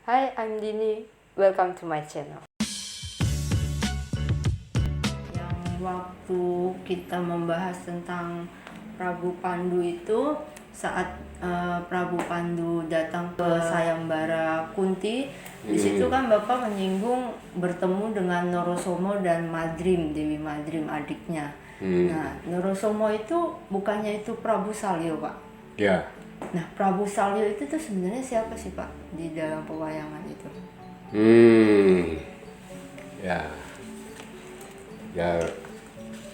Hi, I'm Dini. Welcome to my channel. Yang waktu kita membahas tentang Prabu Pandu itu saat Prabu Pandu datang ke sayembara Kunti, di situ kan Bapak menyinggung bertemu dengan Norosomo dan Madrim, Dewi Madrim adiknya. Nah, Norosomo itu bukannya itu Prabu Salyo, Pak? Ya. Nah, Prabu Salyo itu tuh sebenarnya siapa sih, Pak, di dalam pewayangan itu? Ya. Ya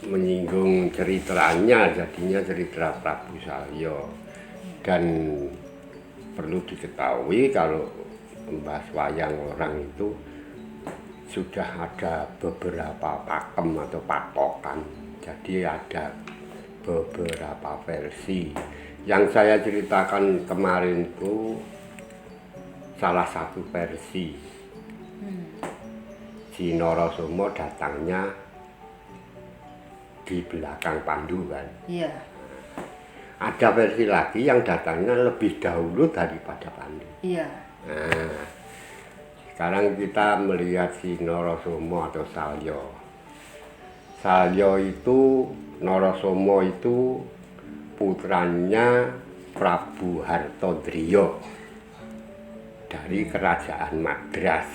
menyinggung ceritanya, jadinya cerita Prabu Salyo. Dan perlu diketahui kalau membahas wayang orang itu sudah ada beberapa pakem atau patokan. Jadi ada beberapa versi. Yang saya ceritakan kemarin itu salah satu versi. Si Norosomo datangnya di belakang Pandu kan. Iya. Ada versi lagi yang datangnya lebih dahulu daripada Pandu. Iya. Nah, sekarang kita melihat si Norosomo atau Salyo. Salyo itu, Norosomo itu putranya Prabu Hartodriyo dari kerajaan Madras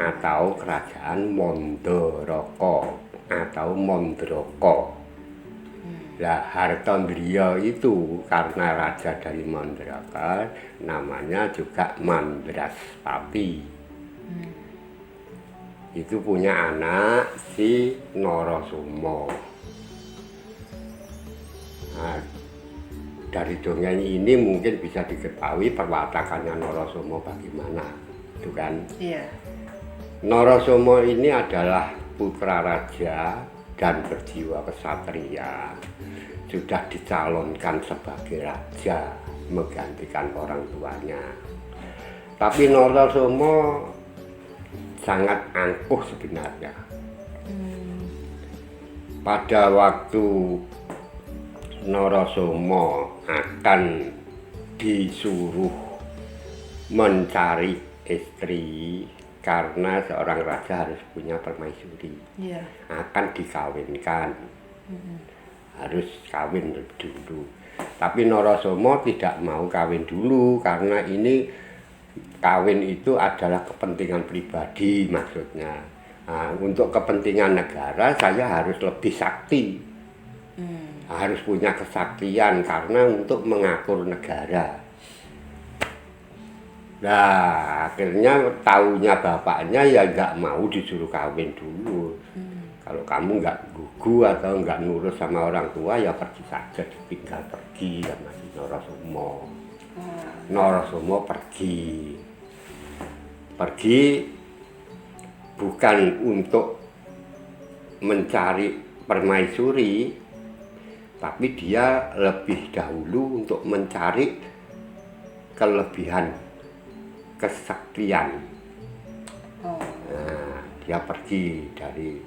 atau kerajaan Mondoroko atau Mondroko. Nah, Hartodriyo itu karena raja dari Mondroko, namanya juga Mandraspati. Itu punya anak si Norosomo. Nah, dari dongeng ini mungkin bisa diketahui perwatakannya Norosomo bagaimana, itu kan? Iya. Norosomo ini adalah putra raja dan berjiwa kesatria. Sudah dicalonkan sebagai raja, menggantikan orang tuanya. Tapi Norosomo sangat angkuh sebenarnya. Pada waktu Norosomo akan disuruh mencari istri karena seorang raja harus punya permaisuri, akan dikawinkan, harus kawin dulu. Tapi Norosomo tidak mau kawin dulu karena ini kawin itu adalah kepentingan pribadi maksudnya. Nah, untuk kepentingan negara saya harus lebih sakti, harus punya kesaktian karena untuk mengatur negara. Nah, akhirnya taunya bapaknya ya nggak mau disuruh kawin dulu. Kalau kamu nggak gugu atau nggak nurut sama orang tua ya pergi saja, tinggal pergi sama si Norosomo. Norosomo pergi bukan untuk mencari permaisuri, tapi dia lebih dahulu untuk mencari kelebihan kesaktian. Nah, dia pergi dari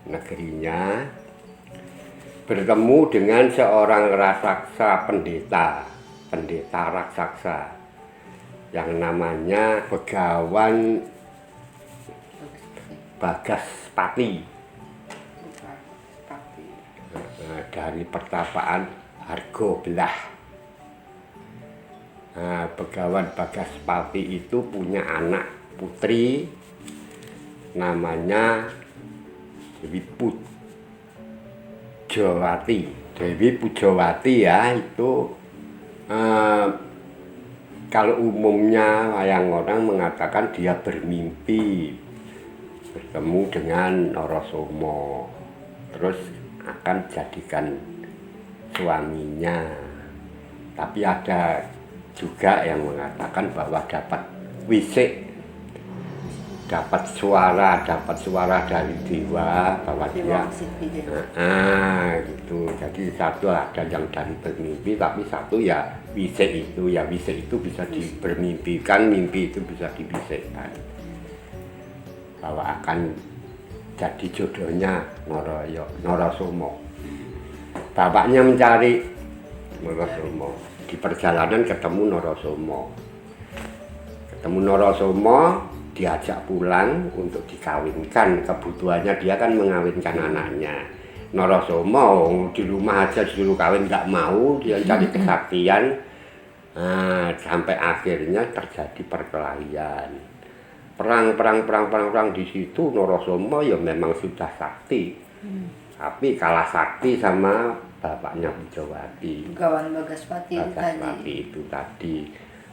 negerinya, bertemu dengan seorang raksasa pendeta raksasa yang namanya Begawan Bagaspati. Dari pertapaan Hargobelah. Nah, Begawan Bagaspati itu punya anak putri namanya Dewi Pujawati. Dewi Pujawati ya itu kalau umumnya wayang orang mengatakan dia bermimpi bertemu dengan Norosomo, terus akan jadikan suaminya. Tapi ada juga yang mengatakan bahwa dapat wisik, dapat suara dari dewa bahwa dia gitu. Jadi satu ada yang dari bermimpi, tapi satu ya wisik itu bisa bermimpikan, mimpi itu bisa dibisikkan bahwa akan jadi jodohnya Norosomo. Bapaknya mencari Norosomo, di perjalanan ketemu Norosomo. Ketemu Narasoma, diajak pulang untuk dikawinkan. Kebutuhannya dia kan mengawinkan anaknya. Narasoma di rumah aja disuruh kawin nggak mau, dia cari kesaktian. Nah, sampai akhirnya terjadi perkelahian. Perang di situ Narasoma ya memang sudah sakti. Tapi kalah sakti sama bapaknya Pujawati. Gawan Bagaspati Itu tadi.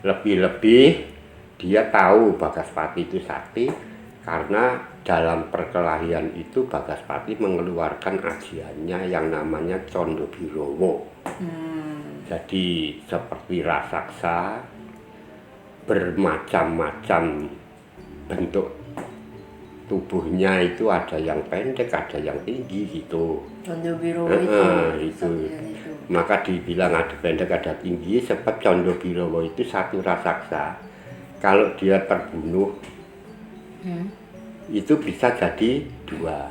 Lebih-lebih dia tahu Bagaspati itu sakti karena dalam perkelahian itu Bagaspati mengeluarkan ajiannya yang namanya Condo Birowo. Jadi seperti raksasa bermacam-macam bentuk tubuhnya, itu ada yang pendek, ada yang tinggi gitu. Condo Birowo itu. Maka dibilang ada pendek, ada tinggi, sebab Condo Birowo itu satu raksasa. Kalau dia terbunuh, itu bisa jadi dua.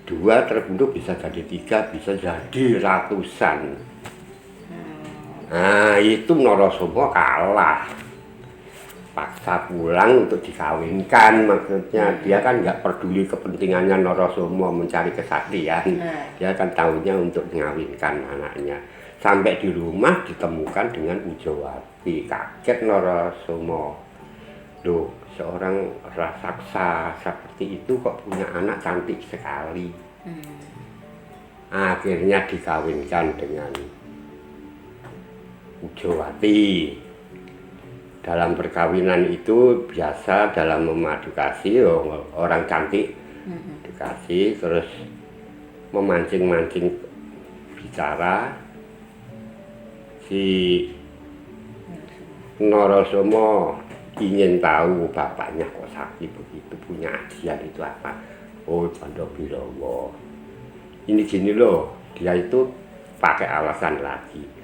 Dua terbunuh bisa jadi tiga, bisa jadi ratusan. Nah, itu Narasoma kalah. Paksa pulang untuk dikawinkan, maksudnya dia kan nggak peduli kepentingannya Narasoma mencari kesaktian. Dia kan tahunya untuk mengawinkan anaknya. Sampai di rumah ditemukan dengan Pujawati. Kaget Narasoma. Loh, seorang raksasa seperti itu kok punya anak cantik sekali. Akhirnya dikawinkan dengan Pujawati. Dalam perkawinan itu biasa dalam memadu kasih, orang cantik dikasih, terus memancing-mancing bicara. Si Narasoma ingin tahu bapaknya kok sakti begitu, punya ajian itu apa. Oh, Condo Birowo. Ini gini loh, dia itu pakai alasan lagi.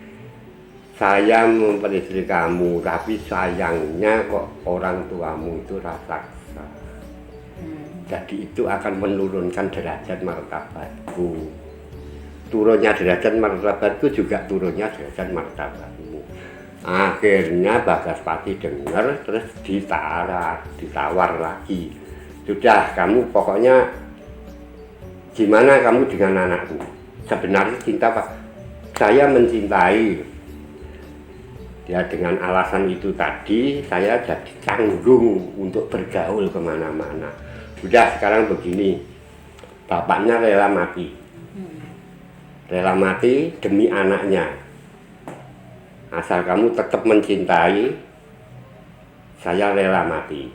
Saya memperistri kamu, tapi sayangnya kok orang tuamu itu raksasa. Jadi itu akan menurunkan derajat martabatku. Turunnya derajat martabatku juga turunnya derajat martabatmu. Akhirnya Bagaspati dengar, terus ditawar lagi. Sudah, kamu pokoknya gimana kamu dengan anakku? Sebenarnya cinta Pak, saya mencintai. Ya, dengan alasan itu tadi saya jadi canggung untuk bergaul kemana-mana. Sudah, sekarang begini, bapaknya rela mati. Rela mati demi anaknya. Asal kamu tetap mencintai, saya rela mati.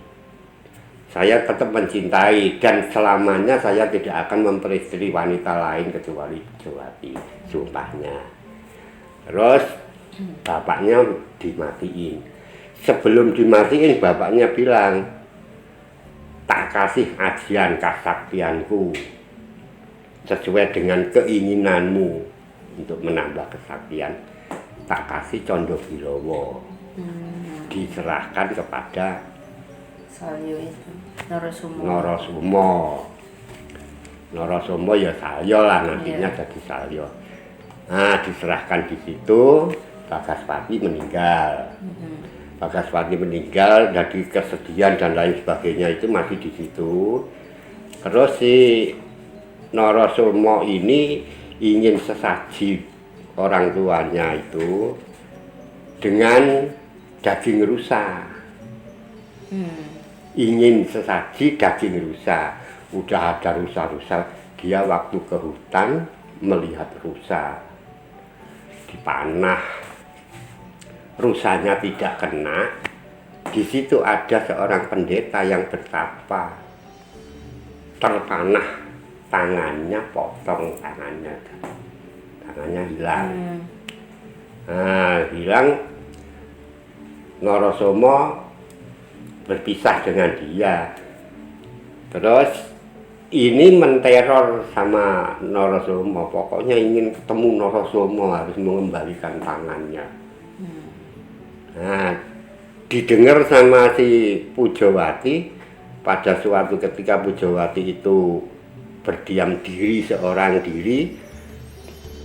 Saya tetap mencintai dan selamanya saya tidak akan memperistri wanita lain kecuali Pujawati, sumpahnya. Terus bapaknya dimatiin. Sebelum dimatiin bapaknya bilang, tak kasih ajian kesaktianku sesuai dengan keinginanmu untuk menambah kesaktian, tak kasih Condo Birowo. Diserahkan kepada Salyo itu Narasoma ya Salyo lah, nantinya jadi Salyo. Nah, diserahkan di situ. Bagaspati meninggal. Bagaspati meninggal, jadi kesedihan dan lain sebagainya itu masih di situ. Terus si Narasoma ini ingin sesaji orang tuanya itu dengan daging rusa. Ingin sesaji daging rusa. Udah ada rusa-rusa, dia waktu ke hutan melihat rusa dipanah. Rusanya tidak kena. Di situ ada seorang pendeta yang bertapa, terpanah tangannya, potong tangannya hilang. Nah, hilang. Narasoma berpisah dengan dia. Terus ini menteror sama Narasoma, pokoknya ingin ketemu Narasoma, harus mengembalikan tangannya. Nah, didengar sama si Pujawati. Pada suatu ketika Pujawati itu berdiam diri seorang diri,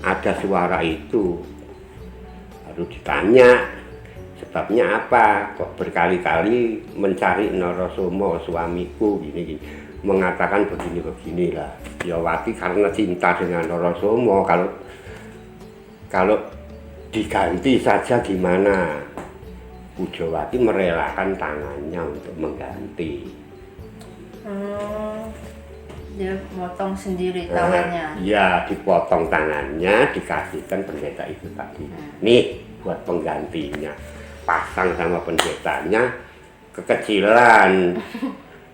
ada suara itu. Lalu ditanya, sebabnya apa? Kok berkali-kali mencari Narasoma suamiku gini, mengatakan begini-beginilah. Setiawati karena cinta dengan Narasoma, kalau diganti saja gimana? Pujawati merelakan tangannya untuk mengganti. Dia motong sendiri tangannya. Iya, dipotong tangannya, dikasihkan pendeta itu tadi. Nih, buat penggantinya. Pasang sama pendetanya, kekecilan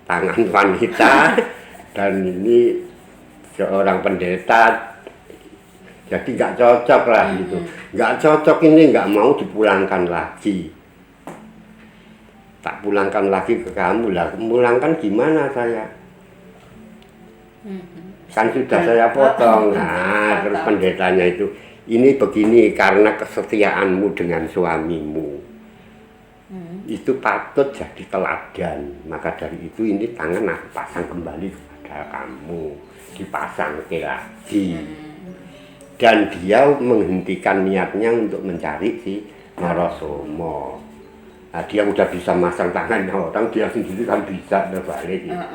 tangan wanita, dan ini seorang pendeta, jadi nggak cocok lah gitu. Nggak cocok ini, nggak mau dipulangkan lagi. Tak pulangkan lagi ke kamu lah, pulangkan gimana saya? Kan sudah saya potong. Nah, terus pendetanya itu, ini begini karena kesetiaanmu dengan suamimu. Itu patut jadi teladan. Maka dari itu ini tangan aku pasang kembali kepada kamu, dipasang lagi. Dan dia menghentikan niatnya untuk mencari si Narasoma. Nah, dia udah bisa masang tangannya orang, dia sendiri kan bisa terbalik. Nah,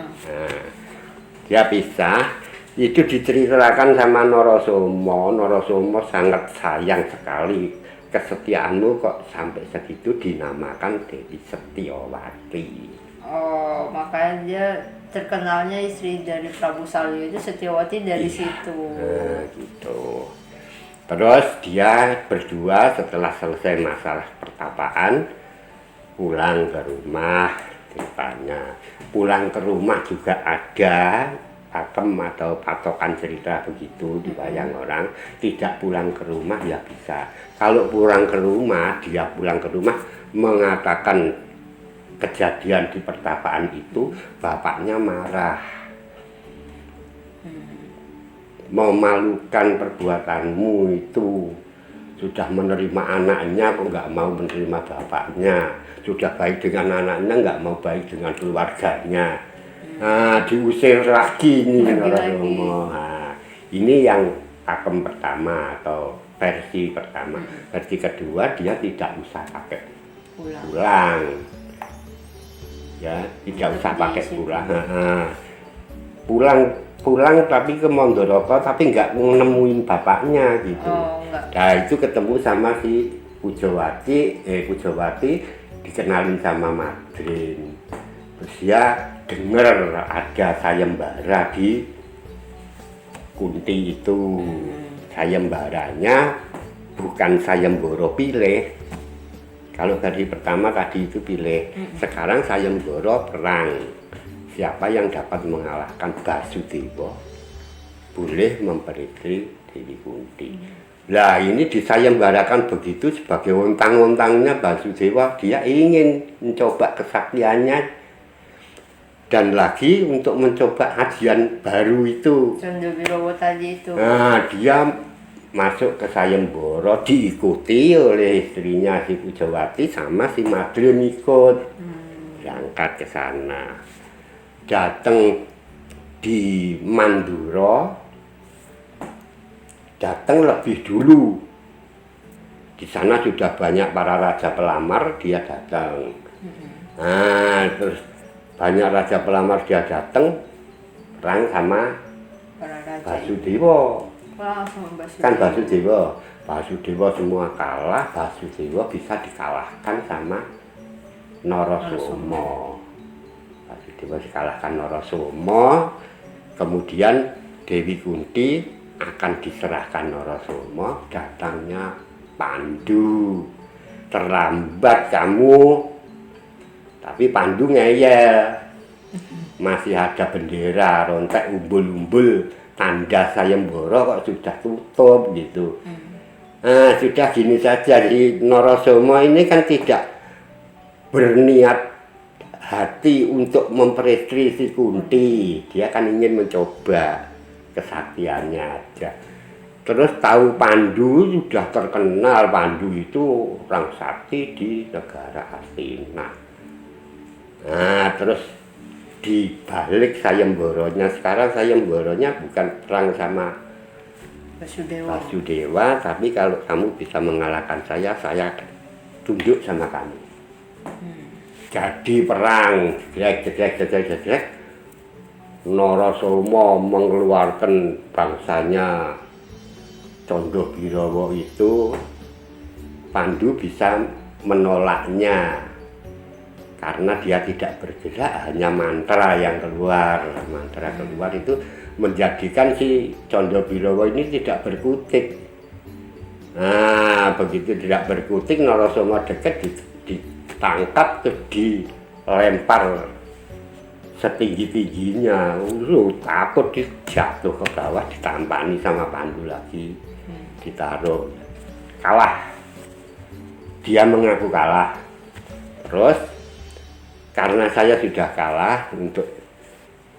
dia bisa. Itu diceritakan sama Narasoma. Narasoma sangat sayang sekali, kesetiaanmu kok sampai segitu, dinamakan Dewi Setiawati. Oh, makanya dia terkenalnya istri dari Prabu Salya itu Setiawati dari situ. Nah, gitu. Terus dia berdua setelah selesai masalah pertapaan, pulang ke rumah ceritanya. Pulang ke rumah juga ada pakem atau patokan cerita begitu di wayang orang. Tidak pulang ke rumah ya bisa. Kalau pulang ke rumah, dia pulang ke rumah mengatakan kejadian di pertapaan itu, bapaknya marah. Memalukan perbuatanmu itu, sudah menerima anaknya kok nggak mau menerima bapaknya, sudah baik dengan anaknya nggak mau baik dengan keluarganya. Nah, diusir lagi ini Narasoma. Nah, ini yang pakem pertama atau versi pertama. Versi kedua dia tidak usah pakai pulang. Ya, tidak usah pakai pulang. Pulang tapi ke Mondorogo tapi nggak nemuin bapaknya gitu. Nah, itu ketemu sama si Pujawati dikenalin sama Madrin. Terus dia dengar ada sayembara di Kunti itu. Sayembaranya bukan sayembara pilih. Kalau tadi pertama tadi itu pilih. Sekarang sayembara perang. Siapa yang dapat mengalahkan Basudewa boleh memperitri Dewi Kunti. Lah ini disayembarakan begitu sebagai ontang-ontangnya Basudewa, dia ingin mencoba kesaktiannya dan lagi untuk mencoba ajian baru itu. Candrawirawa tadi itu. Nah, dia masuk ke sayembara diikuti oleh istrinya si Pujawati sama si Madrin ikut berangkat ke sana. Datang di Mandura, datang lebih dulu. Di sana sudah banyak para raja pelamar, dia datang. Nah, terus banyak raja pelamar dia datang, perang sama Basudewa. Kan Basudewa semua kalah, Basudewa bisa dikalahkan sama Narasoma. Basudewa dikalahkan Narasoma, kemudian Dewi Kunti akan diserahkan Narasoma, datangnya Pandu. Terlambat kamu, tapi Pandu ngeyel. Masih ada bendera, rontek umbul-umbul, tanda sayembara kok sudah tutup gitu. Nah, sudah gini saja, di Narasoma ini kan tidak berniat hati untuk memperitri si Kunti. Dia kan ingin mencoba kesaktiannya aja. Terus tahu Pandu sudah terkenal, Pandu itu orang sakti di negara Hastina. Nah, terus dibalik sayembaranya, sekarang sayembaranya bukan perang sama Basudewa, tapi kalau kamu bisa mengalahkan saya tunduk sama kamu. Jadi perang, jegrek. Narasoma mengeluarkan bangsanya Candabirawa itu, Pandu bisa menolaknya karena dia tidak bergerak, hanya mantra yang keluar. Mantra keluar itu menjadikan si Candabirawa ini tidak berkutik. Nah, begitu tidak berkutik, Narasoma dekat, ditangkap, terus dilempar setinggi-tingginya. Takut, dia jatuh ke bawah, ditampani sama Pandu lagi, ditaruh. Kalah, dia mengaku kalah. Terus karena saya sudah kalah,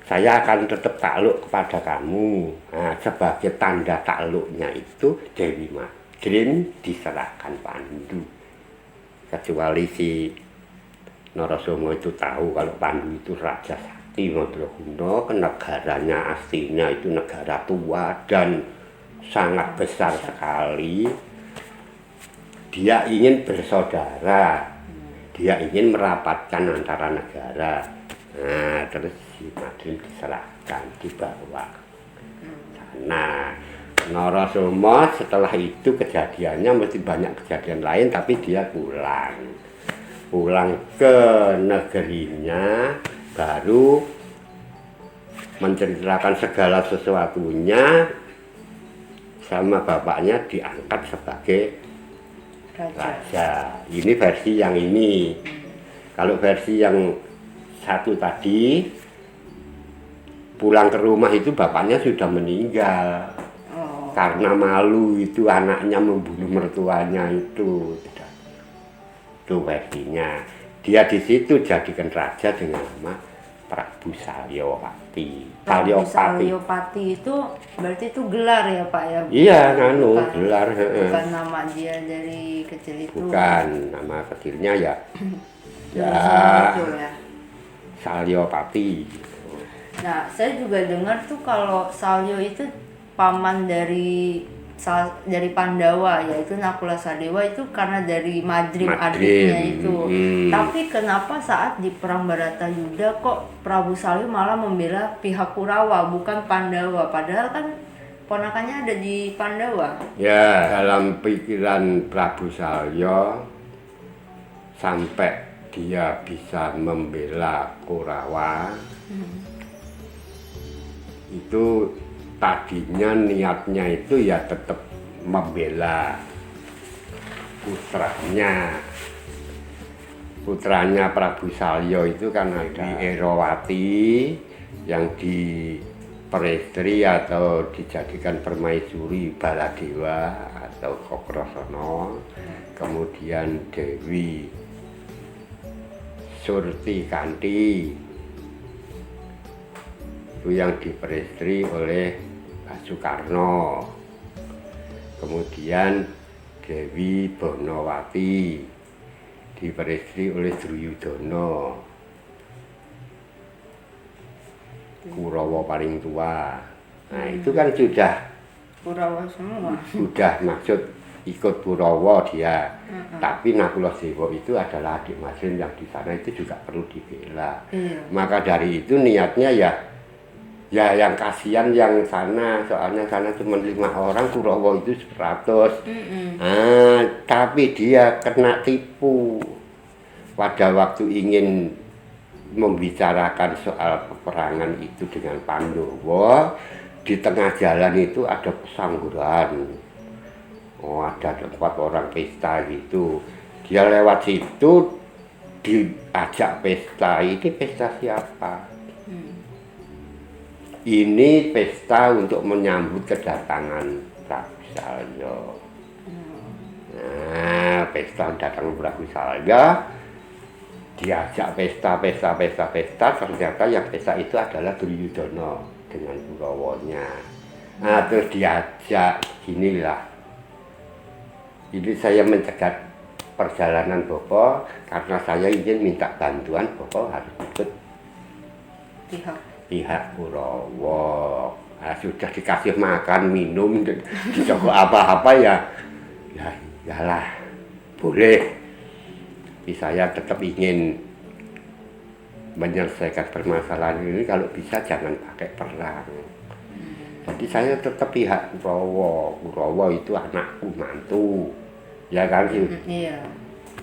saya akan tetap takluk kepada kamu. Nah, sebagai tanda takluknya itu Dewi Madrim diserahkan Pandu. Kecuali si Narasoma itu tahu kalau Pandu itu Raja Sakti Madraguna, negaranya aslinya itu negara tua dan sangat besar sekali. Dia ingin bersaudara, dia ingin merapatkan antara negara. Nah, terus si Madrim diserahkan, dibawa sana. Narasoma setelah itu kejadiannya mesti banyak kejadian lain, tapi dia pulang ke negerinya, baru menceritakan segala sesuatunya sama bapaknya, diangkat sebagai raja. Ini versi yang ini. Kalau versi yang satu tadi, pulang ke rumah itu bapaknya sudah meninggal. Karena malu itu anaknya membunuh mertuanya itu. Itu versinya. Dia di situ jadikan raja dengan nama Prabu Salyapati. Prabu Salyapati itu berarti itu gelar ya Pak ya? Iya, gelar. Bukan nama dia dari kecil itu. Bukan, nama kecilnya ya. Salyapati. Nah, saya juga dengar tuh kalau Salyo itu paman dari Pandawa, yaitu Nakula Sadewa, itu karena dari Madrim adiknya itu. Tapi kenapa saat di perang Baratayuda kok Prabu Salyo malah membela pihak Kurawa bukan Pandawa, padahal kan ponakannya ada di Pandawa? Ya, dalam pikiran Prabu Salyo sampai dia bisa membela Kurawa, itu tadinya niatnya itu ya tetap membela putranya Prabu Salyo itu kan ada Erawati yang diperistri atau dijadikan permaisuri Baladewa atau Kokrasana, kemudian Dewi Surtikanti itu yang diperistri oleh Soekarno, kemudian Dewi Bonowati diperistri oleh Duryudana, Kurawa paling tua. Nah itu kan sudah Kurawa semua. Sudah maksud ikut Kurawa dia. Tapi Nakula Dewa itu adalah adik Madrim yang di sana itu juga perlu dibela. Maka dari itu niatnya ya yang kasihan yang sana, soalnya sana cuma 5 orang, Kurawa itu 100. Tapi dia kena tipu pada waktu ingin membicarakan soal peperangan itu dengan Pandawa. Di tengah jalan itu ada pesangguran. Ada tempat orang pesta gitu. Dia lewat situ diajak pesta. Ini pesta siapa? Ini pesta untuk menyambut kedatangan Prabu Salyo. Nah, pesta datang Prabu Salyo, diajak pesta. Ternyata yang pesta itu adalah Duryudana dengan Kurawanya. Nah, terus diajak, ginilah. Ini saya mencegat perjalanan Bapak karena saya ingin minta bantuan, Bapak harus ikut pihak Kurawa. Nah, sudah dikasih makan, minum, dicokok apa-apa ya iyalah, boleh. saya tetap ingin menyelesaikan permasalahan ini, kalau bisa jangan pakai perang. Jadi saya tetap pihak Kurawa. Kurawa itu anakku, mantu, ya kan sih. Iya.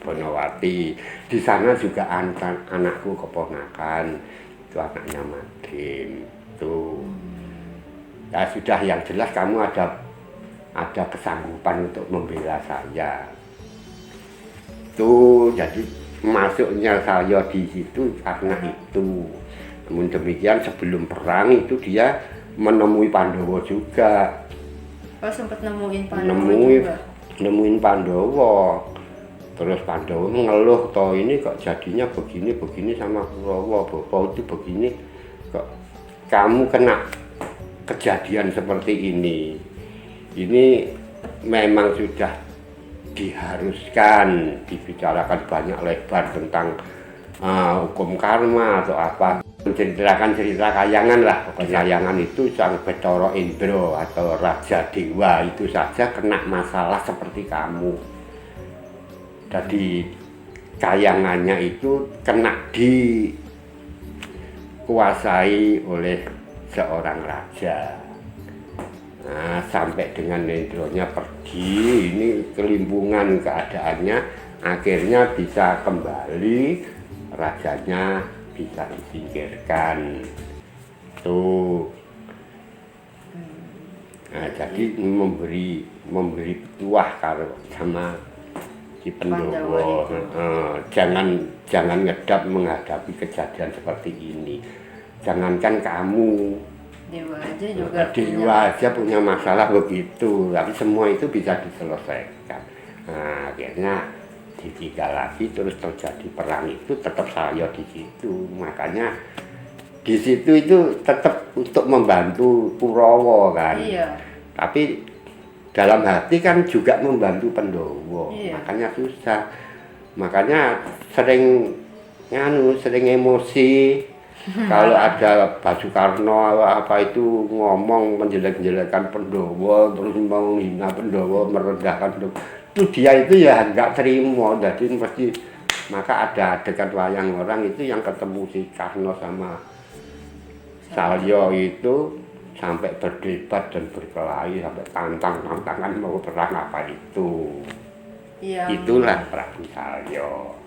Bonowati. Di sana juga anakku keponakan, itu anaknya Madrim. Tuh. Ya sudah, yang jelas kamu ada kesanggupan untuk membela saya. Tuh, jadi masuknya saya di situ karena itu. Namun demikian sebelum perang itu dia menemui Pandowo juga. Oh, sempat nemuin Pandowo juga. Nemuin Pandowo. Terus Pandowo mengeluh, toh ini kok jadinya begini sama Kurawa, Bapak itu begini, kok kamu kena kejadian seperti ini. Ini memang sudah diharuskan dibicarakan banyak lebar tentang hukum karma atau apa. Menceritakan cerita kayangan lah. Kayangan itu Sang Bathara Indra atau Raja Dewa itu saja kena masalah seperti kamu. Jadi kayangannya itu kena dikuasai oleh seorang raja. Nah, sampai dengan Indronya pergi, ini kelimpungan keadaannya, akhirnya bisa kembali, rajanya bisa disingkirkan. Tuh. Nah, jadi memberi petuah kalau sama si Pandowo. Jangan ngedap menghadapi kejadian seperti ini. Jangankan kamu, Dewa aja punya masalah begitu, tapi semua itu bisa diselesaikan. Nah, akhirnya ditinggal lagi, terus terjadi perang itu tetap saya di situ. Makanya di situ itu tetap untuk membantu Kurawa kan. Iya. Tapi dalam hati kan juga membantu Pandowo. Iya. Makanya susah. Makanya sering emosi. Kalau ada Pak Soekarno apa itu ngomong menjelek-jelekan Pandowo, terus menghina Pandowo, merendahkan Pandowo, itu dia itu ya nggak terima. Jadi mesti, maka ada adegan wayang orang itu yang ketemu si Karno sama Salyo itu sampai berdebat dan berkelahi, sampai tantangan mau perang apa itu. Iya. Itulah Prabu Salyo.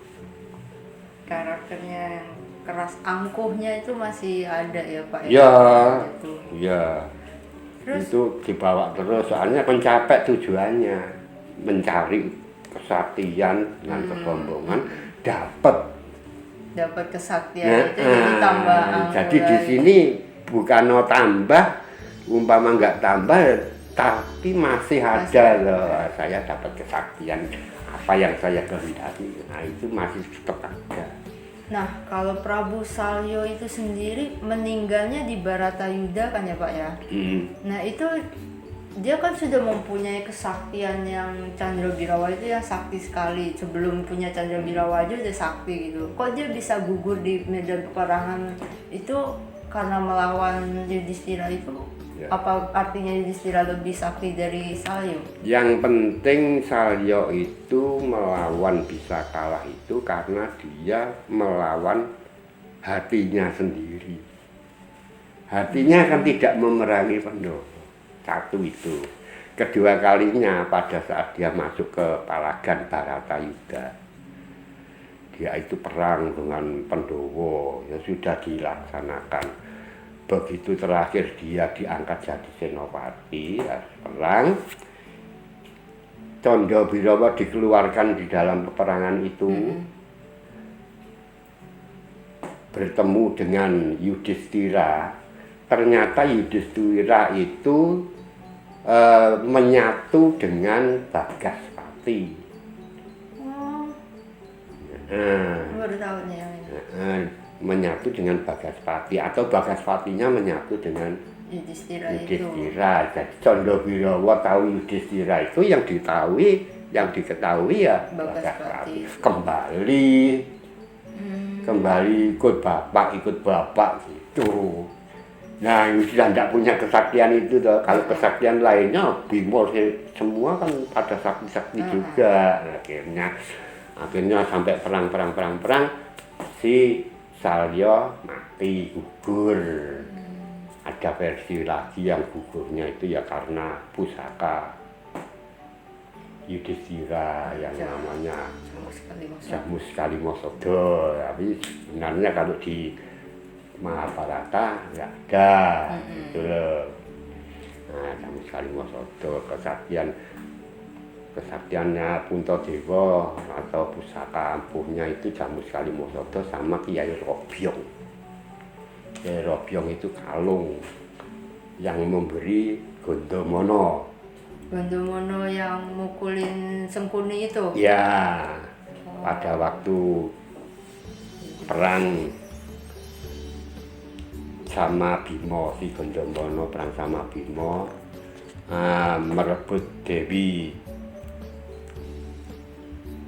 Karakternya yang keras, angkuhnya itu masih ada ya Pak? Iya. Terus? Itu dibawa terus, soalnya mencapai tujuannya, mencari kesaktian dengan kesombongan, dapat kesaktian itu jadi tambah angkuh. Jadi di sini bukan mau tambah, umpama nggak tambah, tapi masih ada loh, saya dapat kesaktian apa yang saya kehendaki. Nah itu masih tetap ada. Nah, kalau Prabu Salyo itu sendiri meninggalnya di Baratayuda kan ya Pak ya? Nah itu dia kan sudah mempunyai kesaktian yang Candrawirawa itu ya sakti sekali. Sebelum punya Candrawirawa aja udah sakti gitu. Kok dia bisa gugur di medan peperangan itu karena melawan Yudhistira itu? Ya. Apa artinya Yudhistira lebih sakti dari Salyo? Yang penting Salyo itu melawan bisa kalah itu karena dia melawan hatinya sendiri. Hatinya kan tidak memerangi Pandowo. Satu itu. Kedua kalinya pada saat dia masuk ke Palagan Baratayuda, dia itu perang dengan Pandowo, ya sudah dilaksanakan. Begitu terakhir dia diangkat jadi senopati, ya, perang. Candrawirawa dikeluarkan di dalam peperangan itu, bertemu dengan Yudhistira. Ternyata Yudhistira itu menyatu dengan Bagaspati. Baru tahu nih yang ini. Menyatu dengan Bagaspati atau Bagaspatinya menyatu dengan Yudhistira. Jadi Candrawirawa tahu Yudhistira itu, yang diketahui ya Bagaspati. Kembali ikut bapak gitu. Nah, sudah tidak punya kesaktian itu toh. Kalau kesaktian lainnya Bimo semua kan pada sakti-sakti juga. Akhirnya Akhirnya sampai perang si Salya mati, gugur. Ada versi lagi yang gugurnya itu ya karena pusaka Yudhistira yang namanya Jamus Kalimosodo. Tapi sebenarnya kalau di Mahabharata nggak ada, gitu loh. Nah, Jamus Kalimosodo, kesaktiannya Puntadewa atau pusaka ampuhnya itu Jamus Kalimosodo sama Kiai Robyong. Kiai Robyong itu kalung yang memberi Gondomono. Gondomono yang mukulin Sengkuni itu? Ya, pada waktu perang sama Bima, si Gondomono perang sama Bima, merebut Dewi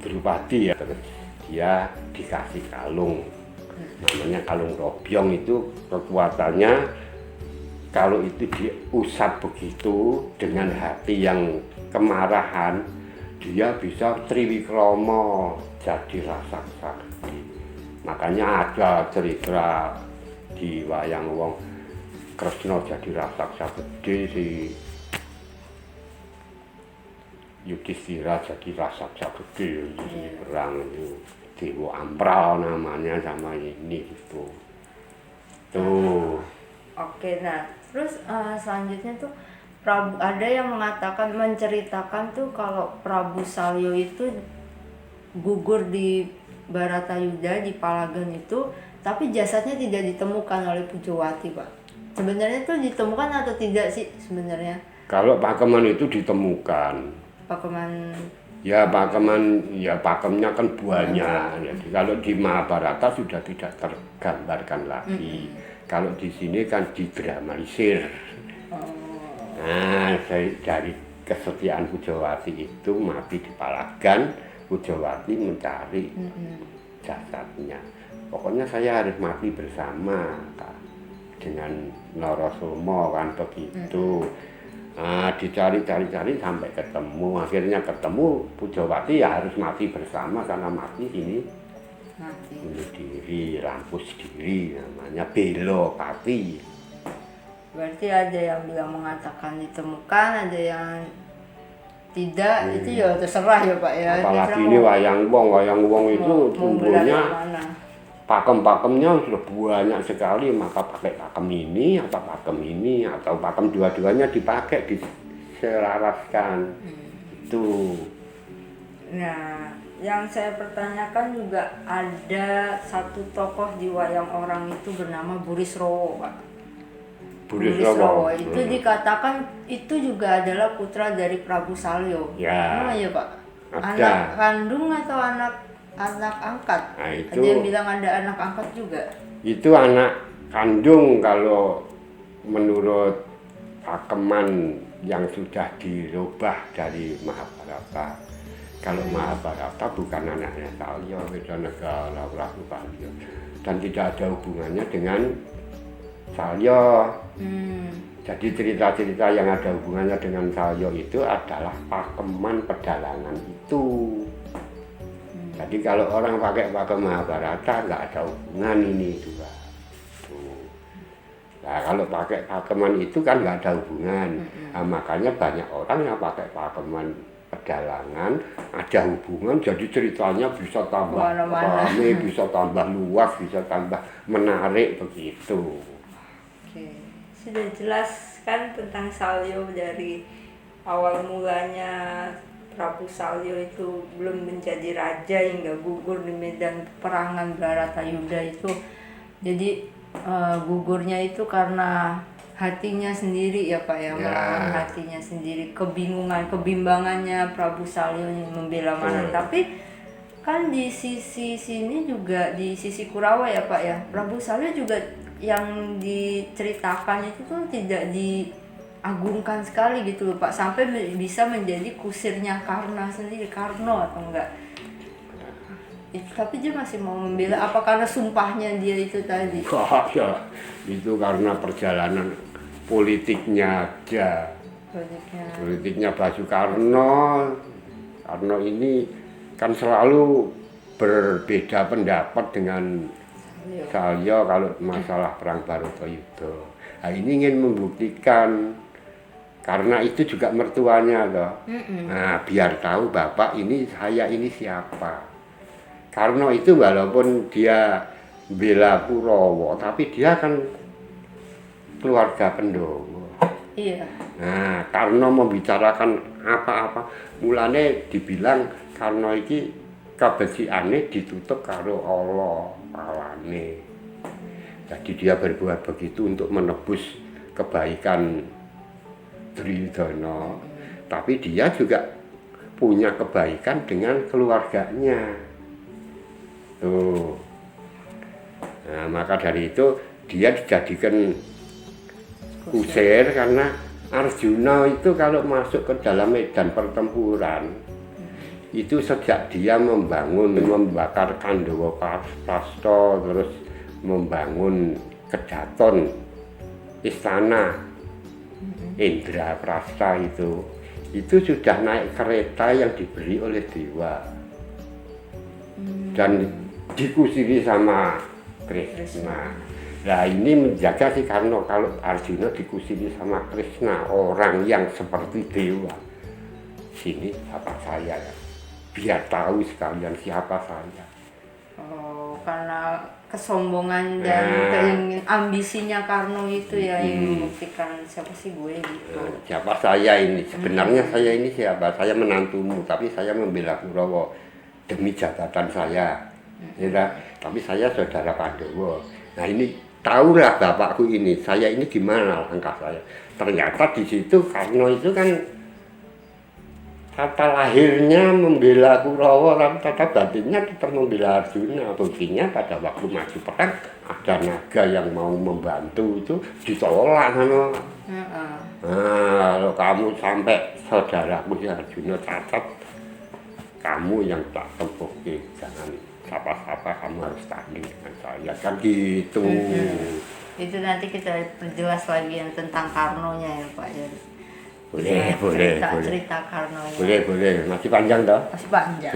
Drupadi ya, terus dia dikasih kalung, namanya kalung Robyong. Itu kekuatannya kalau itu diusap begitu dengan hati yang kemarahan, dia bisa triwikromo, jadi raksasa. Makanya ada cerita di wayang wong Kresna jadi raksasa gede, si Yudhistira jadi raksasa gede di perang itu. Dewa Ampral namanya sama ini gitu. Tuh. Oke, nah terus selanjutnya tuh ada yang mengatakan, menceritakan tuh kalau Prabu Salya itu gugur di Baratayuda di Palagan itu, tapi jasadnya tidak ditemukan oleh Pujawati, Pak. Sebenarnya itu ditemukan atau tidak sih sebenarnya? Kalau pakeman itu ditemukan. Pakeman? Ya pakemnya kan banyak. Jadi kalau di Mahabharata sudah tidak tergambarkan lagi. Kalau di sini kan didramatisir. Nah, dari kesetiaan Pujawati itu mati di Palagan, Pujawati mencari jasadnya. Pokoknya saya harus mati bersama dengan Narasoma kan begitu. Nah, dicari-cari sampai ketemu. Akhirnya ketemu, Pujawati ya harus mati bersama karena mati ini bunuh diri, rampus diri, namanya Belopati. Berarti ada yang bilang mengatakan ditemukan, ada yang tidak. Itu ya terserah ya Pak ya. Apalagi ini wayang wong itu tumbuhnya pakem-pakemnya sudah banyak sekali, maka pakai pakem ini atau pakem dua-duanya dipakai, diselaraskan. Itu. Nah, yang saya pertanyakan juga ada satu tokoh di wayang orang itu bernama Burisrawa, Pak. Burisrawa itu dikatakan itu juga adalah putra dari Prabu Salya. Ya. Ya Pak. Ada. Anak kandung atau anak angkat? Nah, itu, ada yang bilang ada anak angkat juga. Itu anak kandung kalau menurut pakeman yang sudah dirubah dari Mahabharata. Kalau Mahabharata bukan anaknya Salya, beda negara Prabu Salya, dan tidak ada hubungannya dengan Salya. Jadi cerita-cerita yang ada hubungannya dengan Salya itu adalah pakeman pedalangan itu. Jadi kalau orang pakai pakem Mahabharata nggak ada hubungan ini dua. Nah, kalau pakai pakeman itu kan nggak ada hubungan. Nah, makanya banyak orang yang pakai pakeman pedalangan ada hubungan, jadi ceritanya bisa tambah rame, bisa tambah luas, bisa tambah menarik begitu. Oke, sudah jelas kan tentang Salya dari awal mulanya. Prabu Salya itu belum menjadi raja hingga gugur di medan peperangan Baratayuda itu. Jadi gugurnya itu karena hatinya sendiri ya Pak ya, melawan hatinya sendiri, kebimbangannya Prabu Salya yang membela mana. Tapi kan di sisi sini juga, di sisi Kurawa ya Pak ya, Prabu Salya juga yang diceritakan itu tuh tidak diagungkan sekali gitu loh Pak, sampai bisa menjadi kusirnya Karna sendiri, Karno atau enggak. Tapi dia masih mau membela, apa karena sumpahnya dia itu tadi? Ya, itu karena perjalanan politiknya aja. Politiknya Pak Soekarno. Karno ini kan selalu berbeda pendapat dengan saya kalau masalah perang Bharatayuddha. Nah, ini ingin membuktikan karena itu juga mertuanya toh. Nah, biar tahu bapak ini saya ini siapa. Karena itu walaupun dia bela Kurawa, tapi dia kan keluarga Pandhawa. Iya. Nah, karena membicarakan apa-apa, mulane dibilang karena iki kebesikane ditutup karo Allah alane. Jadi dia berbuat begitu untuk menebus kebaikan Duryudana. Tapi dia juga punya kebaikan dengan keluarganya. Tuh. Nah, maka dari itu dia dijadikan kusir karena Arjuna itu kalau masuk ke dalam medan pertempuran itu sejak dia membakar Kandawa Prasta, terus membangun kedaton istana Indraprasta itu sudah naik kereta yang diberi oleh dewa dan dikusiri sama Krishna. Nah, ini menjaga sih karena kalau Arjuna dikusiri sama Krishna, orang yang seperti dewa, sini siapa saya ya, biar tahu sekalian siapa saya. Oh, karena kesombongan dan keingin ambisinya Karno itu ya yang membuktikan siapa sih gue gitu. Siapa saya ini? Sebenarnya saya ini siapa? Saya menantumu, tapi saya membela Kurawa demi jabatan saya. Ya, tapi saya saudara Pandawa. Nah, ini tahulah bapakku ini, saya ini gimana langkah saya. Ternyata di situ Karno itu kan kata lahirnya membela Kurawa, tapi kata batinnya tetap membela Arjuna. Buktinya pada waktu maju perang ada naga yang mau membantu itu ditolak sama. Nah, kalau kamu sampai saudaraku si Arjuna cacat, kamu yang tak tepuki, jangan siapa-siapa, kamu harus tanding dengan saya, kan gitu. Itu nanti kita perjelas lagi yang tentang Karnonya ya Pak ya. Boleh. Cerita Karnonya. Boleh. Masih panjang toh? Masih panjang.